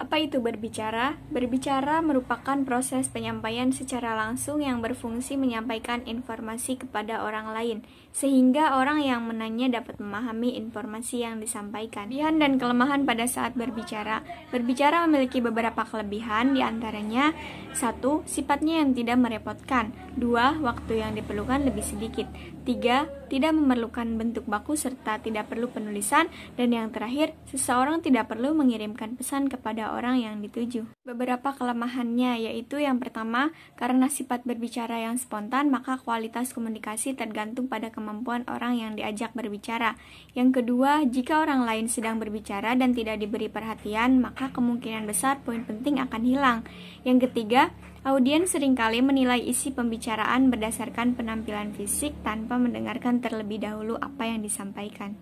Apa itu berbicara? Berbicara merupakan proses penyampaian secara langsung yang berfungsi menyampaikan informasi kepada orang lain, sehingga orang yang menanya dapat memahami informasi yang disampaikan. Kelebihan dan kelemahan pada saat berbicara. Berbicara memiliki beberapa kelebihan, diantaranya 1. Sifatnya yang tidak merepotkan. 2. Waktu yang diperlukan lebih sedikit. 3. Tidak memerlukan bentuk baku serta tidak perlu penulisan. Dan yang terakhir, seseorang tidak perlu mengirimkan pesan kepada orang yang dituju. Beberapa kelemahannya yaitu yang pertama, karena sifat berbicara yang spontan, maka kualitas komunikasi tergantung pada kemampuan orang yang diajak berbicara. Yang kedua, jika orang lain sedang berbicara dan tidak diberi perhatian, maka kemungkinan besar poin penting akan hilang. Yang ketiga, audiens seringkali menilai isi pembicaraan berdasarkan penampilan fisik tanpa mendengarkan terlebih dahulu apa yang disampaikan.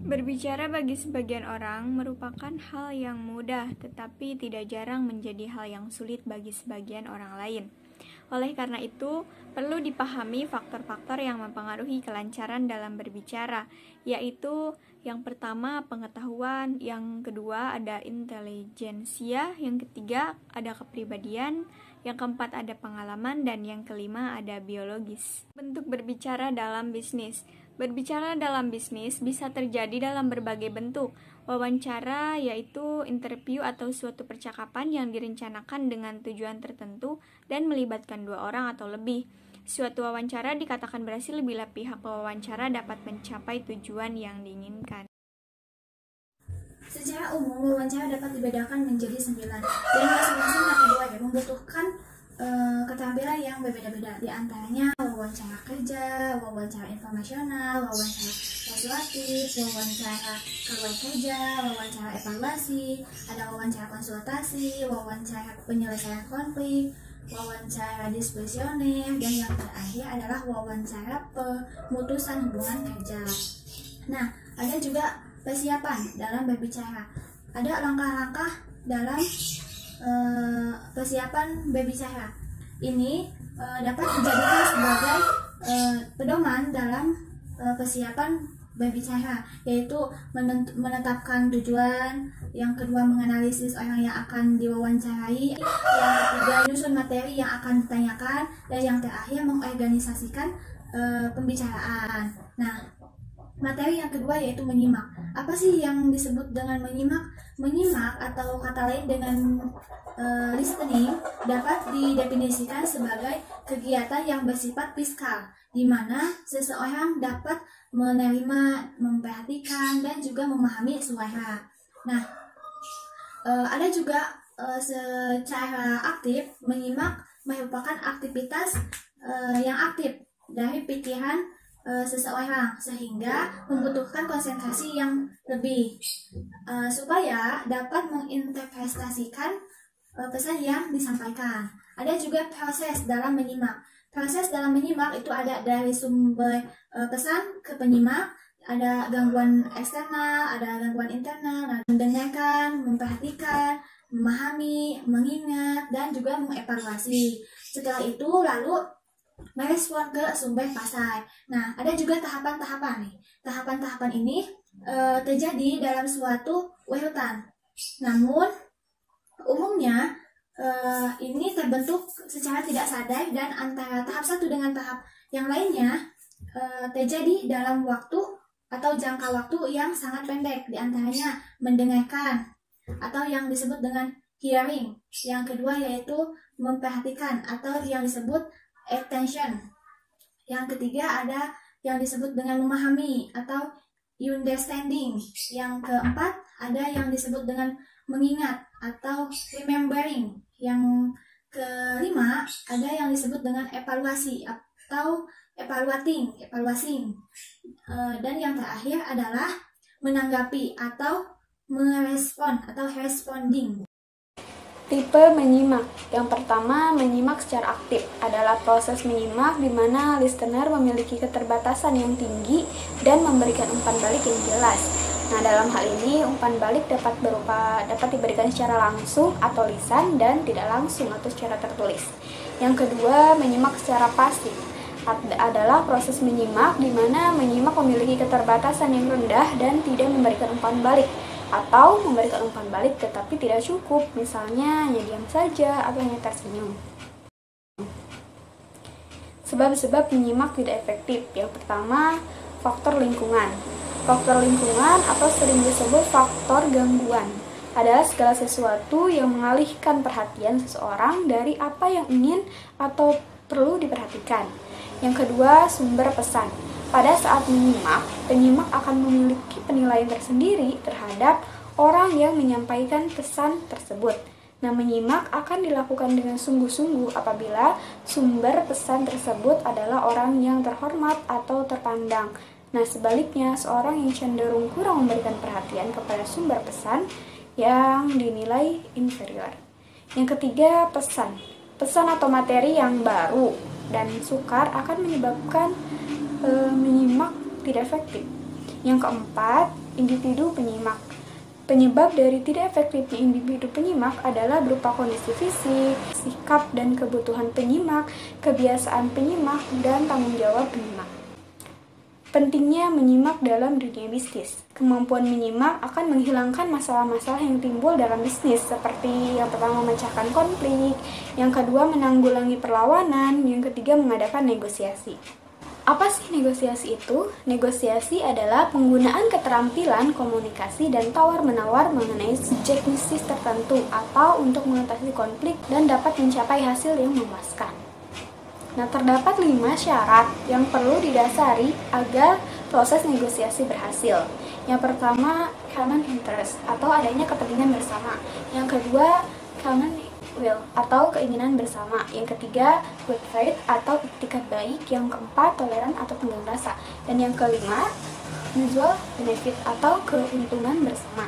Berbicara bagi sebagian orang merupakan hal yang mudah, tetapi tidak jarang menjadi hal yang sulit bagi sebagian orang lain. Oleh karena itu, perlu dipahami faktor-faktor yang mempengaruhi kelancaran dalam berbicara, yaitu yang pertama pengetahuan, yang kedua ada intelijensia, yang ketiga ada kepribadian, yang keempat ada pengalaman, dan yang kelima ada biologis. Bentuk berbicara dalam bisnis. Berbicara dalam bisnis bisa terjadi dalam berbagai bentuk. Wawancara yaitu interview atau suatu percakapan yang direncanakan dengan tujuan tertentu dan melibatkan 2 orang atau lebih. Suatu wawancara dikatakan berhasil bila pihak pewawancara dapat mencapai tujuan yang diinginkan. Secara umum, wawancara dapat dibedakan menjadi 9, dan masing-masing kategori membutuhkan keterampilan yang berbeda-beda. Di antaranya wawancara kerja, wawancara informasional, wawancara persuasif, wawancara kawan kerja, wawancara evaluasi, ada wawancara konsultasi, wawancara penyelesaian konflik, wawancara diskursioner, dan yang terakhir adalah wawancara pemutusan hubungan kerja. Nah, ada juga persiapan dalam berbicara. Ada langkah-langkah dalam persiapan berbicara. Ini dapat dijadikan sebagai pedoman dalam persiapan berbicara, yaitu menetapkan tujuan, yang kedua menganalisis orang yang akan diwawancarai, yang ketiga menyusun materi yang akan ditanyakan, dan yang terakhir mengorganisasikan pembicaraan. Nah, materi yang kedua yaitu menyimak. Apa sih yang disebut dengan menyimak? Menyimak atau kata lain dengan listening dapat didefinisikan sebagai kegiatan yang bersifat fiskal, di mana seseorang dapat menerima, memperhatikan, dan juga memahami suara. Nah, ada juga secara aktif. Menyimak merupakan aktivitas yang aktif dari pikiran seseorang, sehingga membutuhkan konsentrasi yang lebih supaya dapat menginterpretasikan pesan yang disampaikan. Ada juga proses dalam menyimak. Proses dalam menyimak itu ada dari sumber pesan ke penyimak, ada gangguan eksternal, ada gangguan internal, mendengarkan, memperhatikan, memahami, mengingat, dan juga mengevaluasi. Setelah itu lalu merespon ke sumber pasar. Nah, ada juga tahapan-tahapan nih. Tahapan-tahapan ini terjadi dalam suatu urutan. Namun, umumnya ini terbentuk secara tidak sadar, dan antara tahap satu dengan tahap yang lainnya terjadi dalam waktu atau jangka waktu yang sangat pendek. Di antaranya mendengarkan atau yang disebut dengan hearing. Yang kedua yaitu memperhatikan atau yang disebut attention. Yang ketiga ada yang disebut dengan memahami atau understanding. Yang keempat ada yang disebut dengan mengingat atau remembering. Yang kelima ada yang disebut dengan evaluasi atau evaluating. Dan yang terakhir adalah menanggapi atau merespon atau responding. Tipe menyimak. Yang pertama, menyimak secara aktif adalah proses menyimak di mana listener memiliki keterbatasan yang tinggi dan memberikan umpan balik yang jelas. Nah, dalam hal ini umpan balik dapat diberikan secara langsung atau lisan dan tidak langsung atau secara tertulis. Yang kedua, menyimak secara pasif adalah proses menyimak di mana menyimak memiliki keterbatasan yang rendah dan tidak memberikan umpan balik. atau memberikan umpan balik tetapi tidak cukup, misalnya hanya diam saja atau hanya tersenyum. Sebab-sebab menyimak tidak efektif. Yang pertama, faktor lingkungan. Faktor lingkungan atau sering disebut faktor gangguan adalah segala sesuatu yang mengalihkan perhatian seseorang dari apa yang ingin atau perlu diperhatikan. Yang kedua, sumber pesan. Pada saat menyimak, penyimak akan memiliki penilaian tersendiri terhadap orang yang menyampaikan pesan tersebut. Nah, menyimak akan dilakukan dengan sungguh-sungguh apabila sumber pesan tersebut adalah orang yang terhormat atau terpandang. Nah, sebaliknya, seorang yang cenderung kurang memberikan perhatian kepada sumber pesan yang dinilai inferior. Yang ketiga, pesan. Pesan atau materi yang baru dan sukar akan menyebabkan menyimak tidak efektif. Yang keempat, individu penyimak. Penyebab dari tidak efektifnya individu penyimak adalah berupa kondisi fisik, sikap dan kebutuhan penyimak, kebiasaan penyimak, dan tanggung jawab penyimak. Pentingnya menyimak dalam dunia bisnis. Kemampuan menyimak akan menghilangkan masalah-masalah yang timbul dalam bisnis, seperti yang pertama memecahkan konflik, yang kedua menanggulangi perlawanan, yang ketiga mengadakan negosiasi. Apa sih negosiasi itu? Negosiasi adalah penggunaan keterampilan komunikasi dan tawar-menawar mengenai subjek bisnis tertentu atau untuk mengatasi konflik dan dapat mencapai hasil yang memuaskan. Nah, terdapat 5 syarat yang perlu didasari agar proses negosiasi berhasil. Yang pertama, common interest atau adanya kepentingan bersama. Yang kedua, common will atau keinginan bersama. Yang ketiga, good faith atau itikat baik. Yang keempat, toleran atau tenggang rasa. Dan yang kelima, mutual benefit atau keuntungan bersama.